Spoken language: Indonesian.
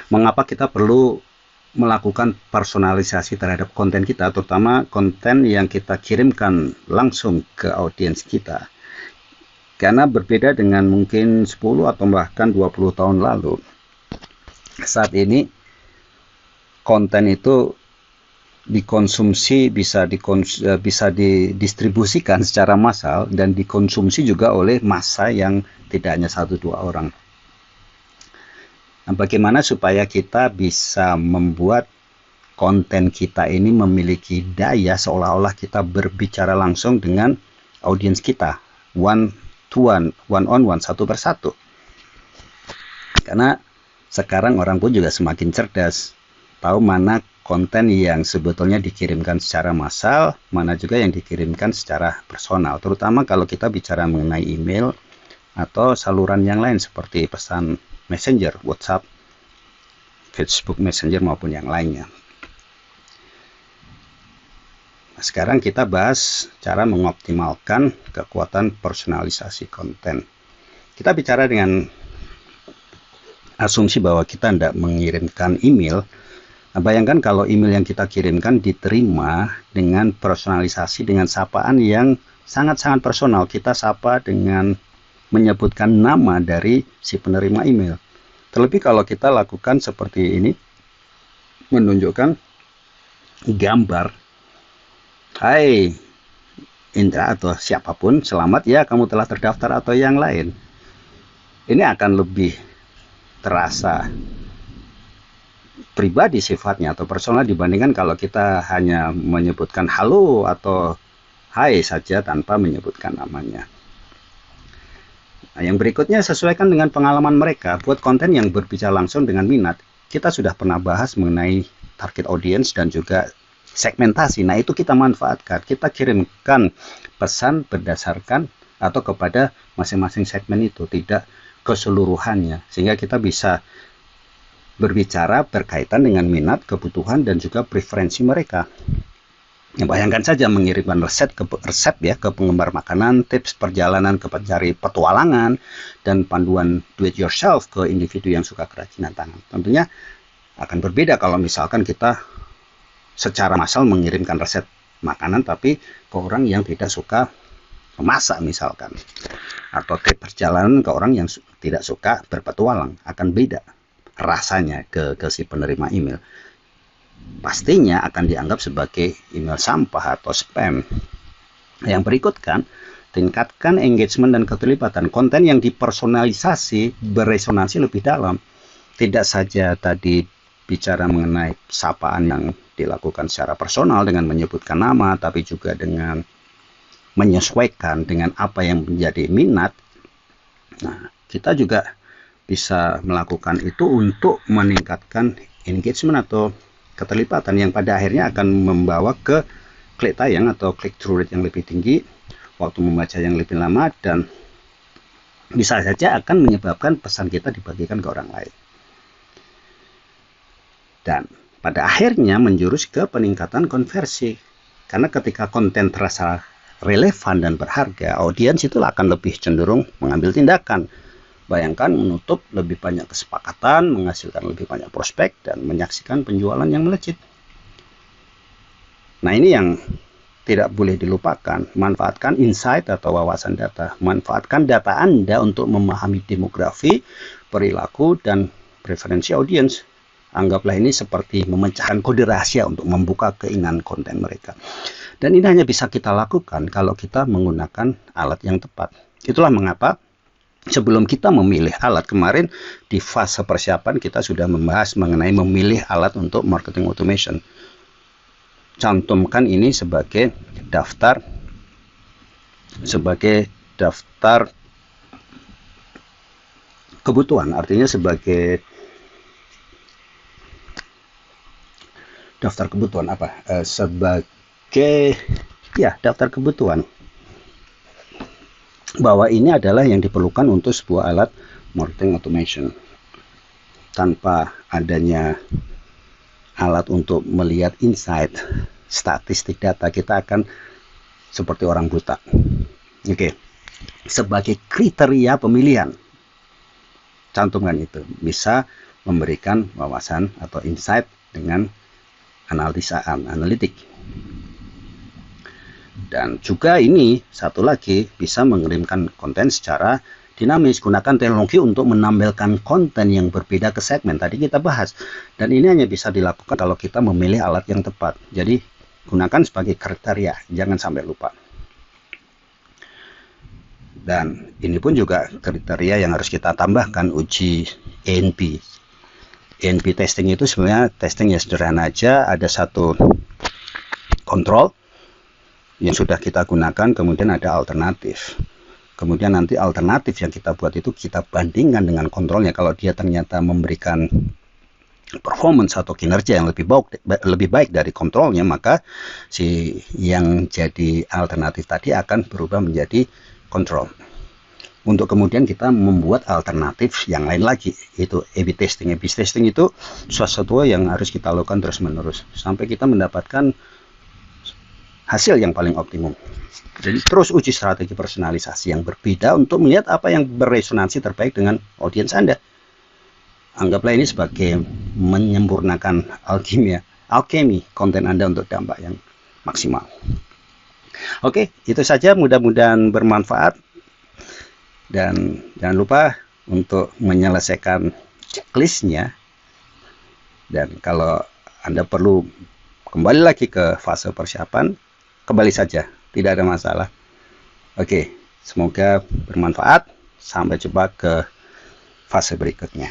mengapa kita perlu melakukan personalisasi terhadap konten kita, terutama konten yang kita kirimkan langsung ke audiens kita. Karena berbeda dengan mungkin 10 atau bahkan 20 tahun lalu, saat ini konten itu dikonsumsi, bisa didistribusikan secara massal dan dikonsumsi juga oleh massa yang tidak hanya 1-2 orang. Nah, bagaimana supaya kita bisa membuat konten kita ini memiliki daya seolah-olah kita berbicara langsung dengan audiens kita, one to one, one on one, satu persatu. Karena sekarang orang pun juga semakin cerdas, tahu mana konten yang sebetulnya dikirimkan secara massal, mana juga yang dikirimkan secara personal. Terutama kalau kita bicara mengenai email atau saluran yang lain seperti pesan Messenger, WhatsApp, Facebook Messenger maupun yang lainnya. Nah, sekarang kita bahas cara mengoptimalkan kekuatan personalisasi konten. Kita bicara dengan asumsi bahwa kita tidak mengirimkan email. Nah, bayangkan kalau email yang kita kirimkan diterima dengan personalisasi, dengan sapaan yang sangat-sangat personal. Kita sapa dengan menyebutkan nama dari si penerima email. Terlebih kalau kita lakukan seperti ini, menunjukkan gambar, hai Indra atau siapapun, selamat ya kamu telah terdaftar atau yang lain. Ini akan lebih terasa pribadi sifatnya atau personal dibandingkan kalau kita hanya menyebutkan halo atau hai saja tanpa menyebutkan namanya. Nah, yang berikutnya sesuaikan dengan pengalaman mereka. Buat konten yang berbicara langsung dengan minat, kita sudah pernah bahas mengenai target audience dan juga segmentasi. Nah, itu kita manfaatkan. Kita kirimkan pesan berdasarkan atau kepada masing-masing segmen itu, tidak keseluruhannya. Sehingga kita bisa berbicara berkaitan dengan minat, kebutuhan, dan juga preferensi mereka. Ya, bayangkan saja mengirimkan resep ke penggemar makanan, tips perjalanan ke pencari petualangan, dan panduan do it yourself ke individu yang suka kerajinan tangan. Tentunya akan berbeda kalau misalkan kita secara massal mengirimkan resep makanan tapi ke orang yang tidak suka memasak misalkan, atau tips perjalanan ke orang yang tidak suka berpetualang. Akan beda rasanya ke si penerima email. Pastinya akan dianggap sebagai email sampah atau spam. Yang berikut kan, tingkatkan engagement dan keterlibatan. Konten yang dipersonalisasi beresonansi lebih dalam. Tidak saja tadi bicara mengenai sapaan yang dilakukan secara personal dengan menyebutkan nama, tapi juga dengan menyesuaikan dengan apa yang menjadi minat. Nah, kita juga bisa melakukan itu untuk meningkatkan engagement atau keterlibatan yang pada akhirnya akan membawa ke klik tayang atau click through rate yang lebih tinggi, waktu membaca yang lebih lama, dan bisa saja akan menyebabkan pesan kita dibagikan ke orang lain. Dan pada akhirnya menjurus ke peningkatan konversi. Karena ketika konten terasa relevan dan berharga, audiens itu akan lebih cenderung mengambil tindakan. Bayangkan menutup lebih banyak kesepakatan, menghasilkan lebih banyak prospek, dan menyaksikan penjualan yang melejit. Nah, ini yang tidak boleh dilupakan. Manfaatkan insight atau wawasan data. Manfaatkan data Anda untuk memahami demografi, perilaku, dan preferensi audiens. Anggaplah ini seperti memecahkan kode rahasia untuk membuka keinginan konten mereka. Dan ini hanya bisa kita lakukan kalau kita menggunakan alat yang tepat. Itulah mengapa sebelum kita memilih alat, kemarin di fase persiapan kita sudah membahas mengenai memilih alat untuk marketing automation. Cantumkan ini sebagai daftar kebutuhan, artinya sebagai daftar kebutuhan apa? Sebagai daftar kebutuhan. Bahwa ini adalah yang diperlukan untuk sebuah alat marketing automation. Tanpa adanya alat untuk melihat insight, statistik data, kita akan seperti orang buta. Oke. Sebagai kriteria pemilihan, cantumkan itu. Bisa memberikan wawasan atau insight dengan analisa analitik. Dan juga ini satu lagi bisa mengirimkan konten secara dinamis. Gunakan teknologi untuk menampilkan konten yang berbeda ke segmen. Tadi kita bahas. Dan ini hanya bisa dilakukan kalau kita memilih alat yang tepat. Jadi gunakan sebagai kriteria. Jangan sampai lupa. Dan ini pun juga kriteria yang harus kita tambahkan, uji ENP. ENP testing itu sebenarnya testing yang sederhana aja. Ada satu kontrol yang sudah kita gunakan, kemudian ada alternatif. Kemudian nanti alternatif yang kita buat itu kita bandingkan dengan kontrolnya. Kalau dia ternyata memberikan performance atau kinerja yang lebih baik dari kontrolnya, maka si yang jadi alternatif tadi akan berubah menjadi kontrol. Untuk kemudian kita membuat alternatif yang lain lagi, itu A/B testing. A/B testing itu sesuatu yang harus kita lakukan terus-menerus sampai kita mendapatkan hasil yang paling optimum. Jadi terus uji strategi personalisasi yang berbeda untuk melihat apa yang beresonansi terbaik dengan audiens Anda. Anggaplah ini sebagai menyempurnakan alkemi konten Anda untuk dampak yang maksimal. Oke, itu saja, mudah-mudahan bermanfaat. Dan jangan lupa untuk menyelesaikan checklistnya. Dan kalau Anda perlu kembali lagi ke fase persiapan, kembali saja, tidak ada masalah. Oke, semoga bermanfaat. Sampai jumpa ke fase berikutnya.